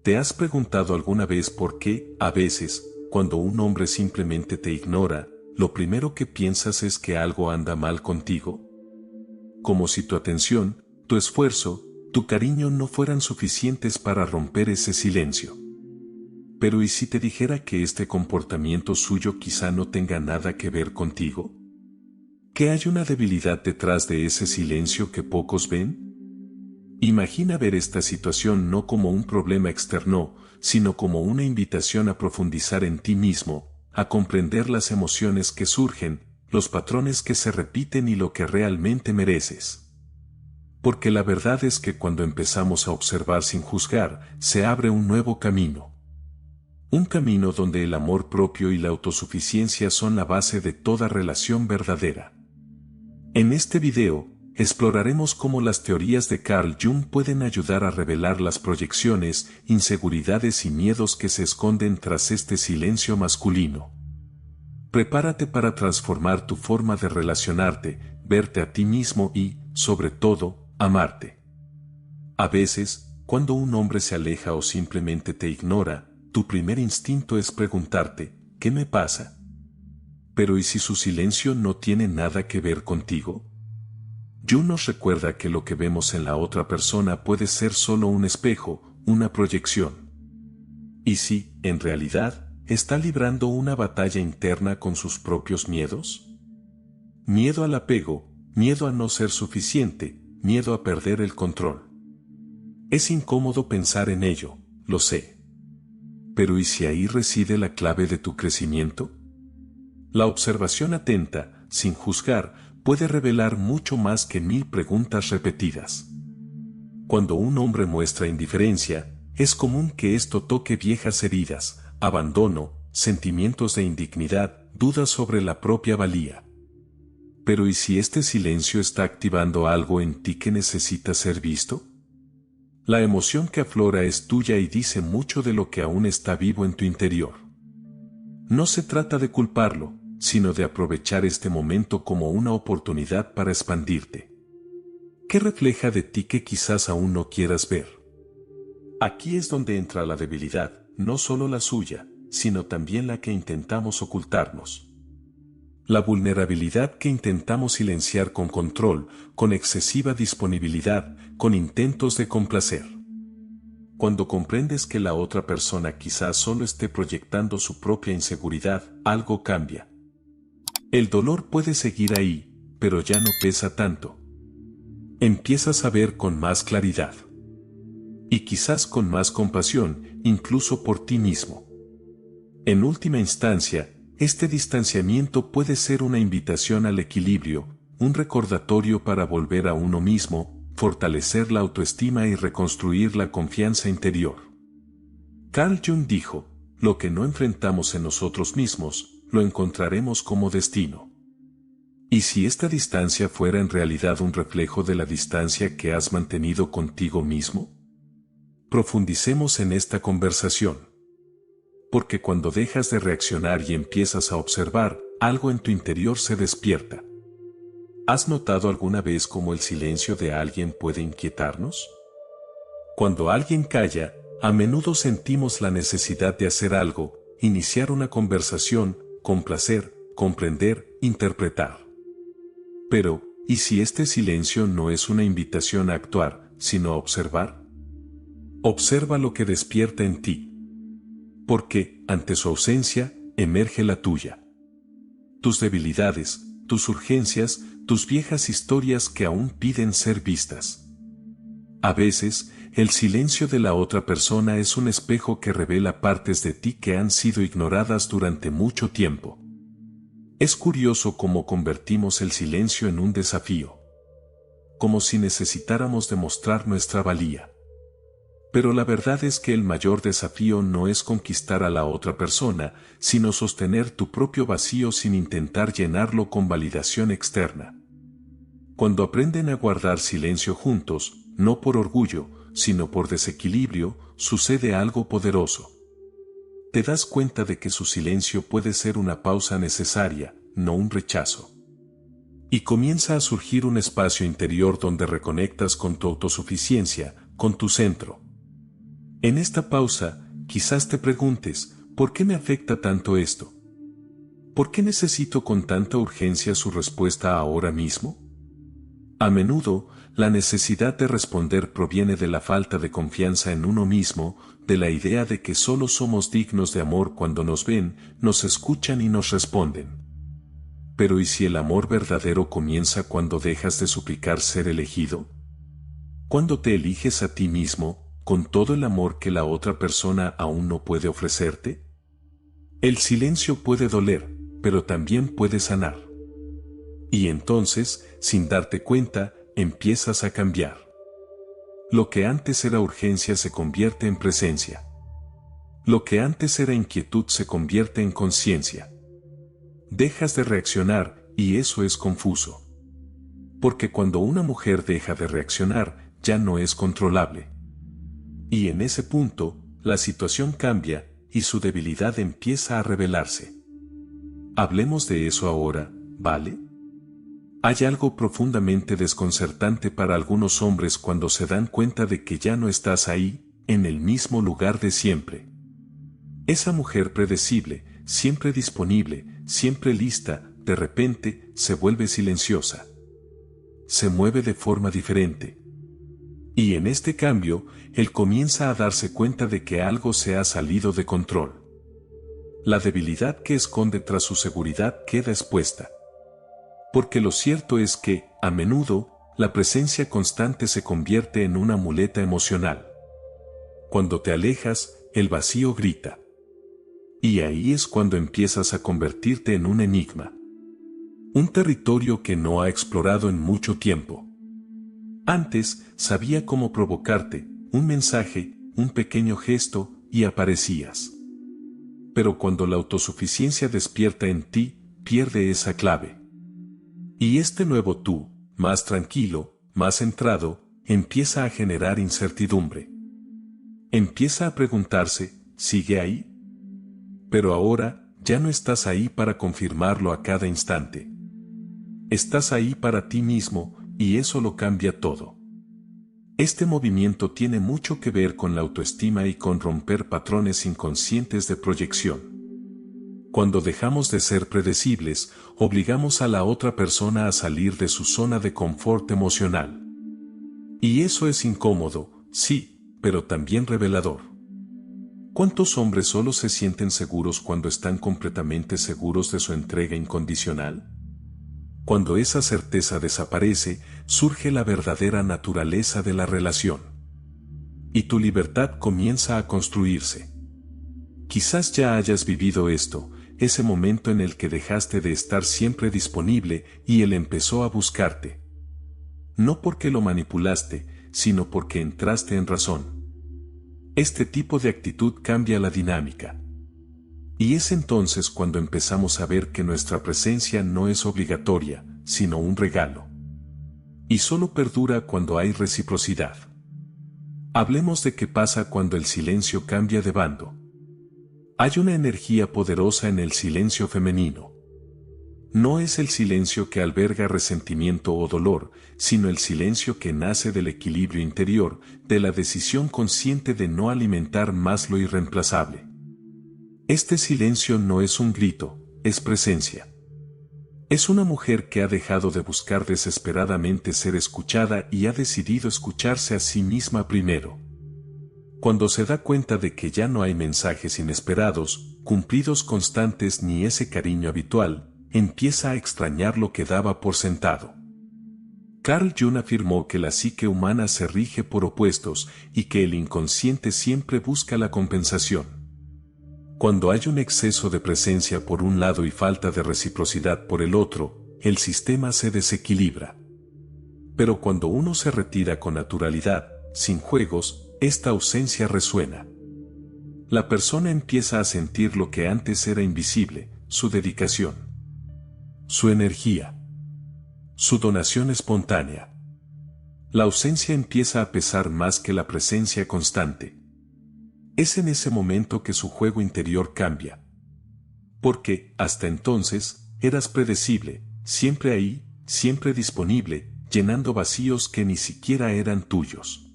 ¿Te has preguntado alguna vez por qué, a veces, cuando un hombre simplemente te ignora, lo primero que piensas es que algo anda mal contigo? Como si tu atención, tu esfuerzo, tu cariño no fueran suficientes para romper ese silencio. Pero ¿y si te dijera que este comportamiento suyo quizá no tenga nada que ver contigo? ¿Que hay una debilidad detrás de ese silencio que pocos ven? Imagina ver esta situación no como un problema externo, sino como una invitación a profundizar en ti mismo, a comprender las emociones que surgen, los patrones que se repiten y lo que realmente mereces. Porque la verdad es que cuando empezamos a observar sin juzgar, se abre un nuevo camino. Un camino donde el amor propio y la autosuficiencia son la base de toda relación verdadera. En este video, exploraremos cómo las teorías de Carl Jung pueden ayudar a revelar las proyecciones, inseguridades y miedos que se esconden tras este silencio masculino. Prepárate para transformar tu forma de relacionarte, verte a ti mismo y, sobre todo, amarte. A veces, cuando un hombre se aleja o simplemente te ignora, tu primer instinto es preguntarte, ¿qué me pasa? Pero ¿y si su silencio no tiene nada que ver contigo? Jung nos recuerda que lo que vemos en la otra persona puede ser solo un espejo, una proyección. ¿Y si, en realidad, está librando una batalla interna con sus propios miedos? Miedo al apego, miedo a no ser suficiente, miedo a perder el control. Es incómodo pensar en ello, lo sé. Pero ¿y si ahí reside la clave de tu crecimiento? La observación atenta, sin juzgar, puede revelar mucho más que 1000 preguntas repetidas. Cuando un hombre muestra indiferencia, es común que esto toque viejas heridas, abandono, sentimientos de indignidad, dudas sobre la propia valía. Pero ¿y si este silencio está activando algo en ti que necesita ser visto? La emoción que aflora es tuya y dice mucho de lo que aún está vivo en tu interior. No se trata de culparlo, sino de aprovechar este momento como una oportunidad para expandirte. ¿Qué refleja de ti que quizás aún no quieras ver? Aquí es donde entra la debilidad, no solo la suya, sino también la que intentamos ocultarnos. La vulnerabilidad que intentamos silenciar con control, con excesiva disponibilidad, con intentos de complacer. Cuando comprendes que la otra persona quizás solo esté proyectando su propia inseguridad, algo cambia. El dolor puede seguir ahí, pero ya no pesa tanto. Empiezas a ver con más claridad. Y quizás con más compasión, incluso por ti mismo. En última instancia, este distanciamiento puede ser una invitación al equilibrio, un recordatorio para volver a uno mismo, fortalecer la autoestima y reconstruir la confianza interior. Carl Jung dijo, lo que no enfrentamos en nosotros mismos, lo encontraremos como destino. ¿Y si esta distancia fuera en realidad un reflejo de la distancia que has mantenido contigo mismo? Profundicemos en esta conversación. Porque cuando dejas de reaccionar y empiezas a observar, algo en tu interior se despierta. ¿Has notado alguna vez cómo el silencio de alguien puede inquietarnos? Cuando alguien calla, a menudo sentimos la necesidad de hacer algo, iniciar una conversación, complacer, comprender, interpretar. Pero, ¿y si este silencio no es una invitación a actuar, sino a observar? Observa lo que despierta en ti. Porque, ante su ausencia, emerge la tuya. Tus debilidades, tus urgencias, tus viejas historias que aún piden ser vistas. A veces, el silencio de la otra persona es un espejo que revela partes de ti que han sido ignoradas durante mucho tiempo. Es curioso cómo convertimos el silencio en un desafío. Como si necesitáramos demostrar nuestra valía. Pero la verdad es que el mayor desafío no es conquistar a la otra persona, sino sostener tu propio vacío sin intentar llenarlo con validación externa. Cuando aprenden a guardar silencio juntos, no por orgullo, sino por desequilibrio, sucede algo poderoso. Te das cuenta de que su silencio puede ser una pausa necesaria, no un rechazo. Y comienza a surgir un espacio interior donde reconectas con tu autosuficiencia, con tu centro. En esta pausa, quizás te preguntes, ¿por qué me afecta tanto esto? ¿Por qué necesito con tanta urgencia su respuesta ahora mismo? A menudo, la necesidad de responder proviene de la falta de confianza en uno mismo, de la idea de que solo somos dignos de amor cuando nos ven, nos escuchan y nos responden. Pero ¿y si el amor verdadero comienza cuando dejas de suplicar ser elegido? Cuando te eliges a ti mismo, con todo el amor que la otra persona aún no puede ofrecerte. El silencio puede doler, pero también puede sanar. Y entonces, sin darte cuenta, empiezas a cambiar. Lo que antes era urgencia se convierte en presencia. Lo que antes era inquietud se convierte en conciencia. Dejas de reaccionar, y eso es confuso. Porque cuando una mujer deja de reaccionar, ya no es controlable. Y en ese punto, la situación cambia, y su debilidad empieza a revelarse. Hablemos de eso ahora, ¿vale? Hay algo profundamente desconcertante para algunos hombres cuando se dan cuenta de que ya no estás ahí, en el mismo lugar de siempre. Esa mujer predecible, siempre disponible, siempre lista, de repente, se vuelve silenciosa. Se mueve de forma diferente. Y en este cambio, él comienza a darse cuenta de que algo se ha salido de control. La debilidad que esconde tras su seguridad queda expuesta. Porque lo cierto es que, a menudo, la presencia constante se convierte en una muleta emocional. Cuando te alejas, el vacío grita. Y ahí es cuando empiezas a convertirte en un enigma. Un territorio que no ha explorado en mucho tiempo. Antes, sabía cómo provocarte, un mensaje, un pequeño gesto, y aparecías. Pero cuando la autosuficiencia despierta en ti, pierde esa clave. Y este nuevo tú, más tranquilo, más centrado, empieza a generar incertidumbre. Empieza a preguntarse, ¿sigue ahí? Pero ahora, ya no estás ahí para confirmarlo a cada instante. Estás ahí para ti mismo, y eso lo cambia todo. Este movimiento tiene mucho que ver con la autoestima y con romper patrones inconscientes de proyección. Cuando dejamos de ser predecibles, obligamos a la otra persona a salir de su zona de confort emocional. Y eso es incómodo, sí, pero también revelador. ¿Cuántos hombres solo se sienten seguros cuando están completamente seguros de su entrega incondicional? Cuando esa certeza desaparece, surge la verdadera naturaleza de la relación. Y tu libertad comienza a construirse. Quizás ya hayas vivido esto, ese momento en el que dejaste de estar siempre disponible y él empezó a buscarte. No porque lo manipulaste, sino porque entraste en razón. Este tipo de actitud cambia la dinámica. Y es entonces cuando empezamos a ver que nuestra presencia no es obligatoria, sino un regalo. Y solo perdura cuando hay reciprocidad. Hablemos de qué pasa cuando el silencio cambia de bando. Hay una energía poderosa en el silencio femenino. No es el silencio que alberga resentimiento o dolor, sino el silencio que nace del equilibrio interior, de la decisión consciente de no alimentar más lo irreemplazable. Este silencio no es un grito, es presencia. Es una mujer que ha dejado de buscar desesperadamente ser escuchada y ha decidido escucharse a sí misma primero. Cuando se da cuenta de que ya no hay mensajes inesperados, cumplidos constantes ni ese cariño habitual, empieza a extrañar lo que daba por sentado. Carl Jung afirmó que la psique humana se rige por opuestos y que el inconsciente siempre busca la compensación. Cuando hay un exceso de presencia por un lado y falta de reciprocidad por el otro, el sistema se desequilibra. Pero cuando uno se retira con naturalidad, sin juegos, esta ausencia resuena. La persona empieza a sentir lo que antes era invisible, su dedicación, su energía, su donación espontánea. La ausencia empieza a pesar más que la presencia constante. Es en ese momento que su juego interior cambia. Porque, hasta entonces, eras predecible, siempre ahí, siempre disponible, llenando vacíos que ni siquiera eran tuyos.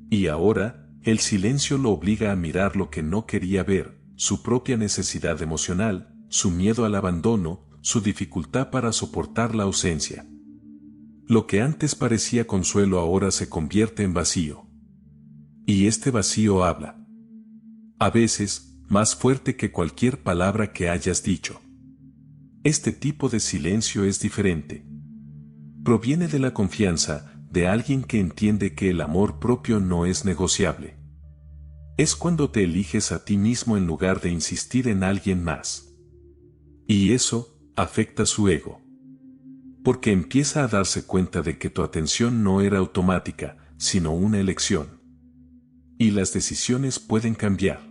Y ahora, el silencio lo obliga a mirar lo que no quería ver, su propia necesidad emocional, su miedo al abandono, su dificultad para soportar la ausencia. Lo que antes parecía consuelo ahora se convierte en vacío. Y este vacío habla. A veces, más fuerte que cualquier palabra que hayas dicho. Este tipo de silencio es diferente. Proviene de la confianza, de alguien que entiende que el amor propio no es negociable. Es cuando te eliges a ti mismo en lugar de insistir en alguien más. Y eso afecta su ego. Porque empieza a darse cuenta de que tu atención no era automática, sino una elección. Y las decisiones pueden cambiar.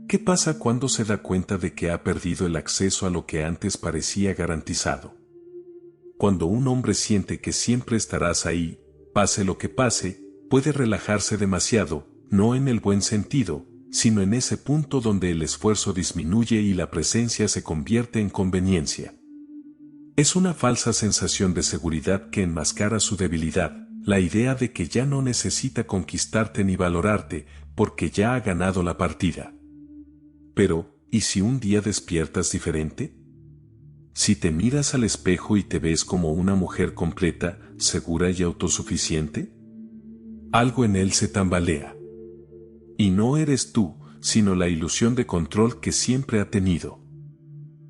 ¿Qué pasa cuando se da cuenta de que ha perdido el acceso a lo que antes parecía garantizado? Cuando un hombre siente que siempre estarás ahí, pase lo que pase, puede relajarse demasiado, no en el buen sentido, sino en ese punto donde el esfuerzo disminuye y la presencia se convierte en conveniencia. Es una falsa sensación de seguridad que enmascara su debilidad, la idea de que ya no necesita conquistarte ni valorarte, porque ya ha ganado la partida. Pero, ¿y si un día despiertas diferente? Si te miras al espejo y te ves como una mujer completa, segura y autosuficiente, algo en él se tambalea. Y no eres tú, sino la ilusión de control que siempre ha tenido.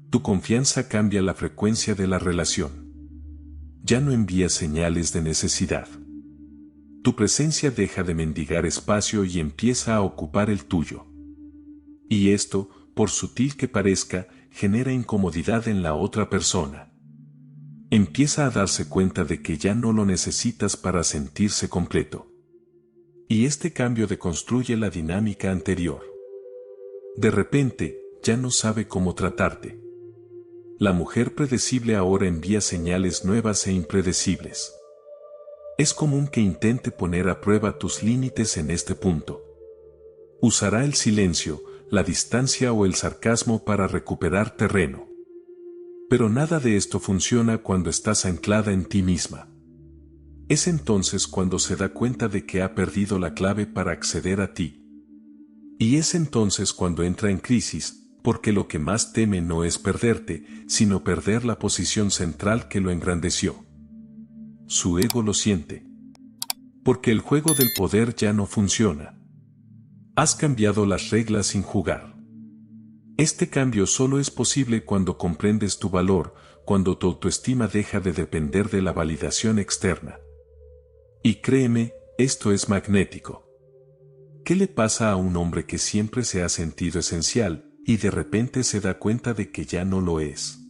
Tu confianza cambia la frecuencia de la relación. Ya no envías señales de necesidad. Tu presencia deja de mendigar espacio y empieza a ocupar el tuyo. Y esto, por sutil que parezca, genera incomodidad en la otra persona. Empieza a darse cuenta de que ya no lo necesitas para sentirse completo. Y este cambio deconstruye la dinámica anterior. De repente, ya no sabe cómo tratarte. La mujer predecible ahora envía señales nuevas e impredecibles. Es común que intente poner a prueba tus límites en este punto. Usará el silencio, la distancia o el sarcasmo para recuperar terreno. Pero nada de esto funciona cuando estás anclada en ti misma. Es entonces cuando se da cuenta de que ha perdido la clave para acceder a ti. Y es entonces cuando entra en crisis, porque lo que más teme no es perderte, sino perder la posición central que lo engrandeció. Su ego lo siente. Porque el juego del poder ya no funciona. Has cambiado las reglas sin jugar. Este cambio solo es posible cuando comprendes tu valor, cuando tu autoestima deja de depender de la validación externa. Y créeme, esto es magnético. ¿Qué le pasa a un hombre que siempre se ha sentido esencial, y de repente se da cuenta de que ya no lo es?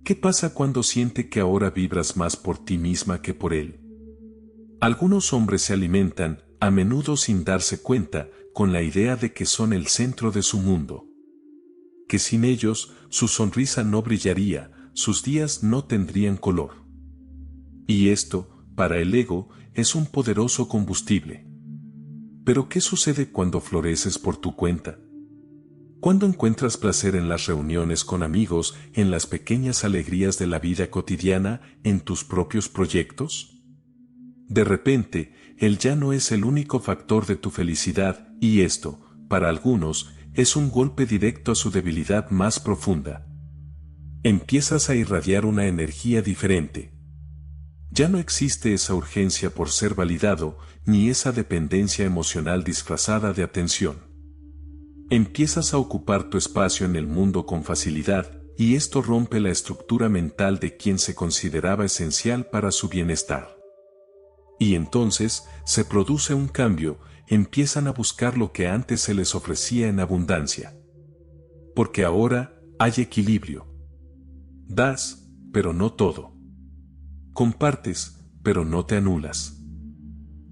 ¿Qué pasa cuando siente que ahora vibras más por ti misma que por él? Algunos hombres se alimentan, a menudo sin darse cuenta, con la idea de que son el centro de su mundo. Que sin ellos, su sonrisa no brillaría, sus días no tendrían color. Y esto, para el ego, es un poderoso combustible. Pero ¿qué sucede cuando floreces por tu cuenta? ¿Cuándo encuentras placer en las reuniones con amigos, en las pequeñas alegrías de la vida cotidiana, en tus propios proyectos? De repente, él ya no es el único factor de tu felicidad, y esto, para algunos, es un golpe directo a su debilidad más profunda. Empiezas a irradiar una energía diferente. Ya no existe esa urgencia por ser validado, ni esa dependencia emocional disfrazada de atención. Empiezas a ocupar tu espacio en el mundo con facilidad, y esto rompe la estructura mental de quien se consideraba esencial para su bienestar. Y entonces, se produce un cambio, empiezan a buscar lo que antes se les ofrecía en abundancia. Porque ahora, hay equilibrio. Das, pero no todo. Compartes, pero no te anulas.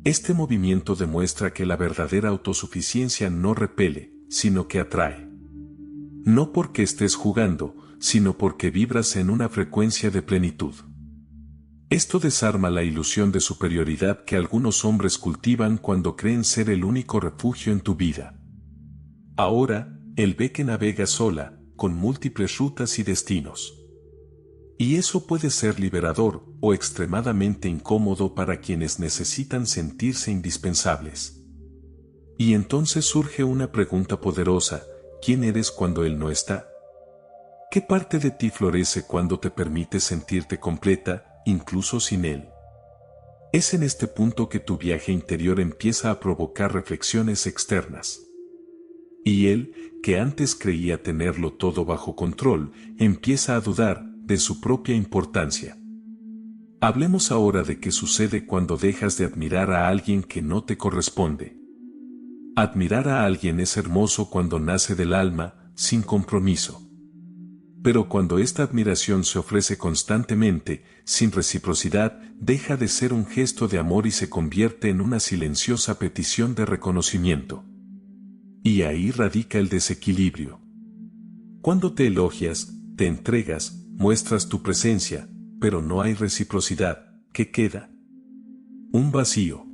Este movimiento demuestra que la verdadera autosuficiencia no repele, sino que atrae. No porque estés jugando, sino porque vibras en una frecuencia de plenitud. Esto desarma la ilusión de superioridad que algunos hombres cultivan cuando creen ser el único refugio en tu vida. Ahora, él ve que navega sola, con múltiples rutas y destinos. Y eso puede ser liberador o extremadamente incómodo para quienes necesitan sentirse indispensables. Y entonces surge una pregunta poderosa: ¿quién eres cuando él no está? ¿Qué parte de ti florece cuando te permites sentirte completa, incluso sin él? Es en este punto que tu viaje interior empieza a provocar reflexiones externas. Y él, que antes creía tenerlo todo bajo control, empieza a dudar de su propia importancia. Hablemos ahora de qué sucede cuando dejas de admirar a alguien que no te corresponde. Admirar a alguien es hermoso cuando nace del alma, sin compromiso. Pero cuando esta admiración se ofrece constantemente, sin reciprocidad, deja de ser un gesto de amor y se convierte en una silenciosa petición de reconocimiento. Y ahí radica el desequilibrio. Cuando te elogias, te entregas, muestras tu presencia, pero no hay reciprocidad, ¿qué queda? Un vacío.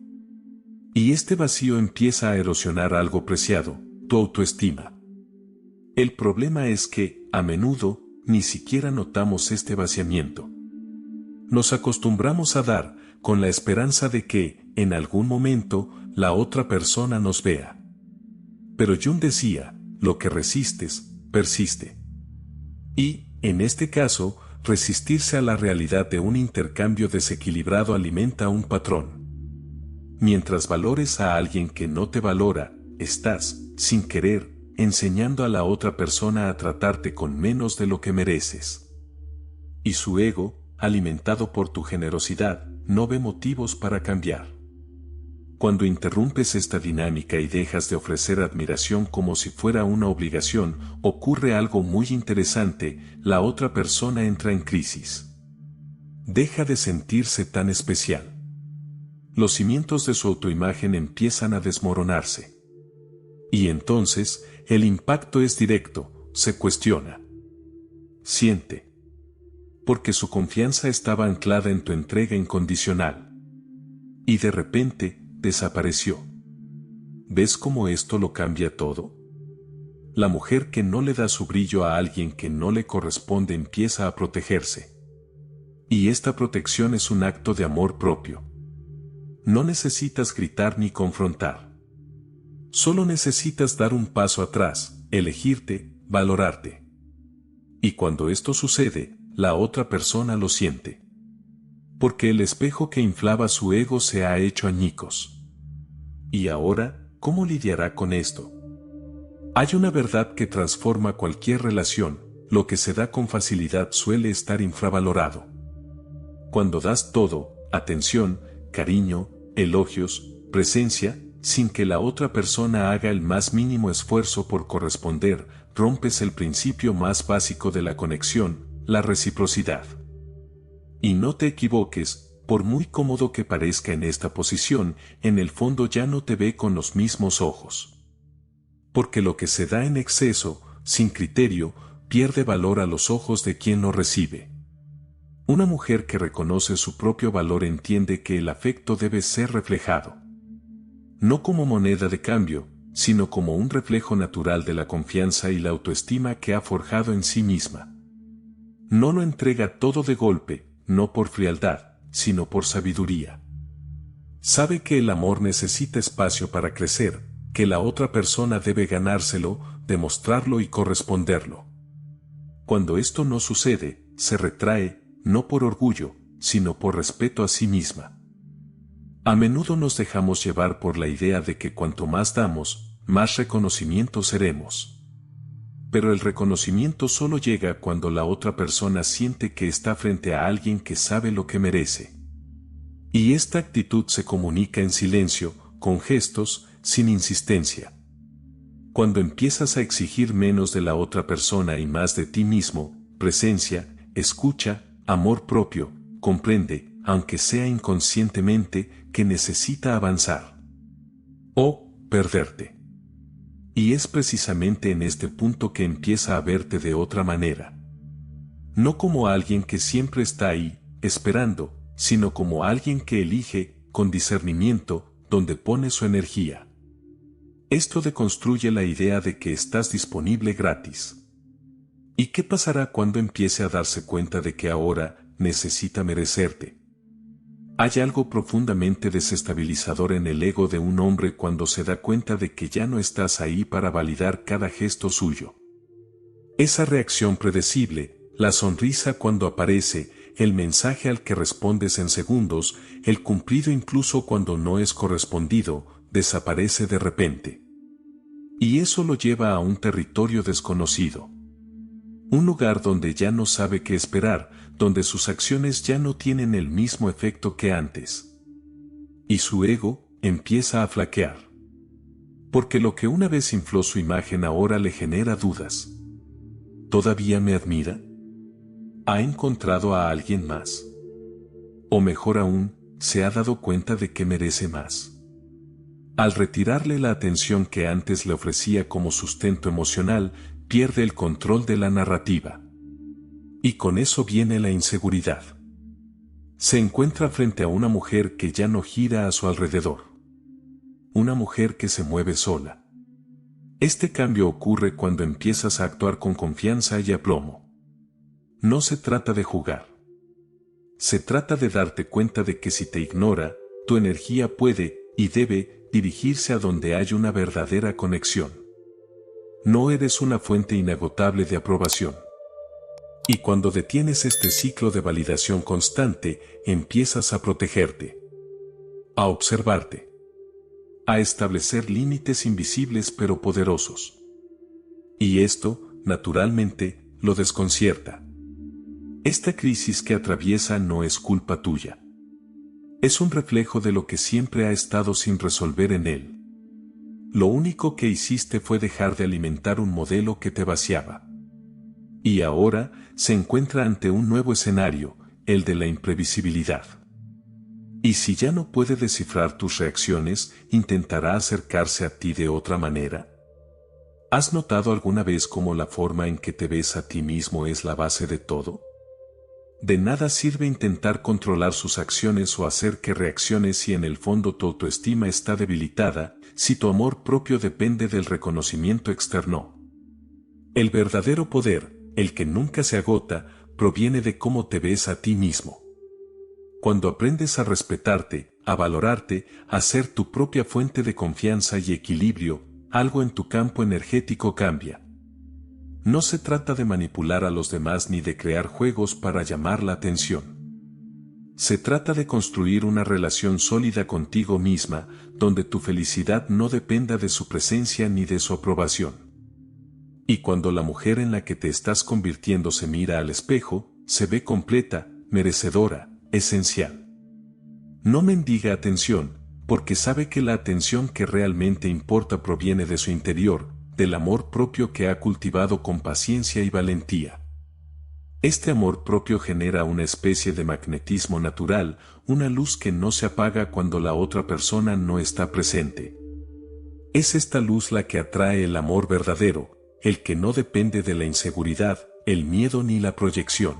Y este vacío empieza a erosionar algo preciado, tu autoestima. El problema es que, a menudo, ni siquiera notamos este vaciamiento. Nos acostumbramos a dar, con la esperanza de que, en algún momento, la otra persona nos vea. Pero Jung decía, lo que resistes, persiste. Y, en este caso, resistirse a la realidad de un intercambio desequilibrado alimenta un patrón. Mientras valores a alguien que no te valora, estás, sin querer, enseñando a la otra persona a tratarte con menos de lo que mereces. Y su ego, alimentado por tu generosidad, no ve motivos para cambiar. Cuando interrumpes esta dinámica y dejas de ofrecer admiración como si fuera una obligación, ocurre algo muy interesante: la otra persona entra en crisis. Deja de sentirse tan especial. Los cimientos de su autoimagen empiezan a desmoronarse. Y entonces, el impacto es directo, se cuestiona. Siente. Porque su confianza estaba anclada en tu entrega incondicional. Y de repente, desapareció. ¿Ves cómo esto lo cambia todo? La mujer que no le da su brillo a alguien que no le corresponde empieza a protegerse. Y esta protección es un acto de amor propio. No necesitas gritar ni confrontar. Solo necesitas dar un paso atrás, elegirte, valorarte. Y cuando esto sucede, la otra persona lo siente. Porque el espejo que inflaba su ego se ha hecho añicos. Y ahora, ¿cómo lidiará con esto? Hay una verdad que transforma cualquier relación: lo que se da con facilidad suele estar infravalorado. Cuando das todo, atención, cariño, elogios, presencia, sin que la otra persona haga el más mínimo esfuerzo por corresponder, rompes el principio más básico de la conexión, la reciprocidad. Y no te equivoques, por muy cómodo que parezca en esta posición, en el fondo ya no te ve con los mismos ojos. Porque lo que se da en exceso, sin criterio, pierde valor a los ojos de quien lo recibe. Una mujer que reconoce su propio valor entiende que el afecto debe ser reflejado. No como moneda de cambio, sino como un reflejo natural de la confianza y la autoestima que ha forjado en sí misma. No lo entrega todo de golpe, no por frialdad, sino por sabiduría. Sabe que el amor necesita espacio para crecer, que la otra persona debe ganárselo, demostrarlo y corresponderlo. Cuando esto no sucede, se retrae, no por orgullo, sino por respeto a sí misma. A menudo nos dejamos llevar por la idea de que cuanto más damos, más reconocimiento seremos. Pero el reconocimiento solo llega cuando la otra persona siente que está frente a alguien que sabe lo que merece. Y esta actitud se comunica en silencio, con gestos, sin insistencia. Cuando empiezas a exigir menos de la otra persona y más de ti mismo, presencia, escucha, amor propio, comprende, aunque sea inconscientemente, que necesita avanzar. O perderte. Y es precisamente en este punto que empieza a verte de otra manera. No como alguien que siempre está ahí, esperando, sino como alguien que elige, con discernimiento, donde pone su energía. Esto deconstruye la idea de que estás disponible gratis. ¿Y qué pasará cuando empiece a darse cuenta de que ahora necesita merecerte? Hay algo profundamente desestabilizador en el ego de un hombre cuando se da cuenta de que ya no estás ahí para validar cada gesto suyo. Esa reacción predecible, la sonrisa cuando aparece, el mensaje al que respondes en segundos, el cumplido incluso cuando no es correspondido, desaparece de repente. Y eso lo lleva a un territorio desconocido. Un lugar donde ya no sabe qué esperar, donde sus acciones ya no tienen el mismo efecto que antes. Y su ego empieza a flaquear. Porque lo que una vez infló su imagen ahora le genera dudas. ¿Todavía me admira? ¿Ha encontrado a alguien más? O mejor aún, se ha dado cuenta de que merece más. Al retirarle la atención que antes le ofrecía como sustento emocional, pierde el control de la narrativa. Y con eso viene la inseguridad. Se encuentra frente a una mujer que ya no gira a su alrededor. Una mujer que se mueve sola. Este cambio ocurre cuando empiezas a actuar con confianza y aplomo. No se trata de jugar. Se trata de darte cuenta de que si te ignora, tu energía puede y debe dirigirse a donde hay una verdadera conexión. No eres una fuente inagotable de aprobación. Y cuando detienes este ciclo de validación constante, empiezas a protegerte, a observarte, a establecer límites invisibles pero poderosos. Y esto, naturalmente, lo desconcierta. Esta crisis que atraviesa no es culpa tuya. Es un reflejo de lo que siempre ha estado sin resolver en él. Lo único que hiciste fue dejar de alimentar un modelo que te vaciaba. Y ahora se encuentra ante un nuevo escenario, el de la imprevisibilidad. Y si ya no puede descifrar tus reacciones, ¿intentará acercarse a ti de otra manera? ¿Has notado alguna vez cómo la forma en que te ves a ti mismo es la base de todo? De nada sirve intentar controlar sus acciones o hacer que reaccione si en el fondo tu autoestima está debilitada, si tu amor propio depende del reconocimiento externo. El verdadero poder, el que nunca se agota, proviene de cómo te ves a ti mismo. Cuando aprendes a respetarte, a valorarte, a ser tu propia fuente de confianza y equilibrio, algo en tu campo energético cambia. No se trata de manipular a los demás ni de crear juegos para llamar la atención. Se trata de construir una relación sólida contigo misma, donde tu felicidad no dependa de su presencia ni de su aprobación. Y cuando la mujer en la que te estás convirtiendo se mira al espejo, se ve completa, merecedora, esencial. No mendiga atención, porque sabe que la atención que realmente importa proviene de su interior, del amor propio que ha cultivado con paciencia y valentía. Este amor propio genera una especie de magnetismo natural, una luz que no se apaga cuando la otra persona no está presente. Es esta luz la que atrae el amor verdadero, el que no depende de la inseguridad, el miedo ni la proyección.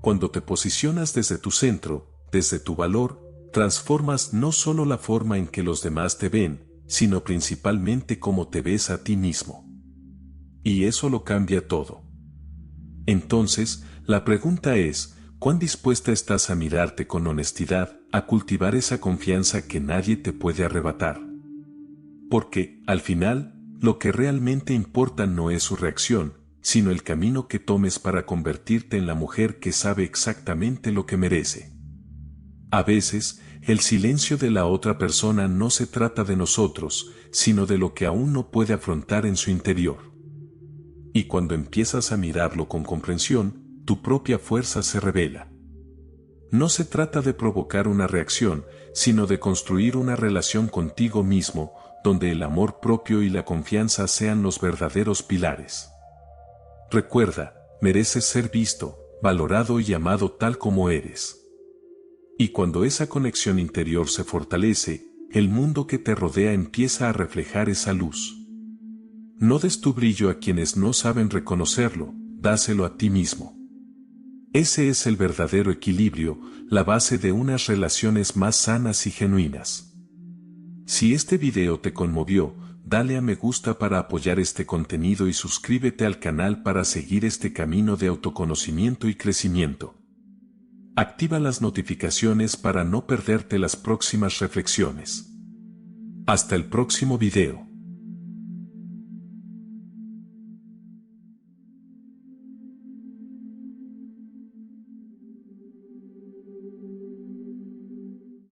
Cuando te posicionas desde tu centro, desde tu valor, transformas no solo la forma en que los demás te ven, sino principalmente cómo te ves a ti mismo. Y eso lo cambia todo. Entonces, la pregunta es, ¿cuán dispuesta estás a mirarte con honestidad, a cultivar esa confianza que nadie te puede arrebatar? Porque, al final, lo que realmente importa no es su reacción, sino el camino que tomes para convertirte en la mujer que sabe exactamente lo que merece. A veces, el silencio de la otra persona no se trata de nosotros, sino de lo que aún no puede afrontar en su interior. Y cuando empiezas a mirarlo con comprensión, tu propia fuerza se revela. No se trata de provocar una reacción, sino de construir una relación contigo mismo, donde el amor propio y la confianza sean los verdaderos pilares. Recuerda, mereces ser visto, valorado y amado tal como eres. Y cuando esa conexión interior se fortalece, el mundo que te rodea empieza a reflejar esa luz. No des tu brillo a quienes no saben reconocerlo, dáselo a ti mismo. Ese es el verdadero equilibrio, la base de unas relaciones más sanas y genuinas. Si este video te conmovió, dale a me gusta para apoyar este contenido y suscríbete al canal para seguir este camino de autoconocimiento y crecimiento. Activa las notificaciones para no perderte las próximas reflexiones. Hasta el próximo video.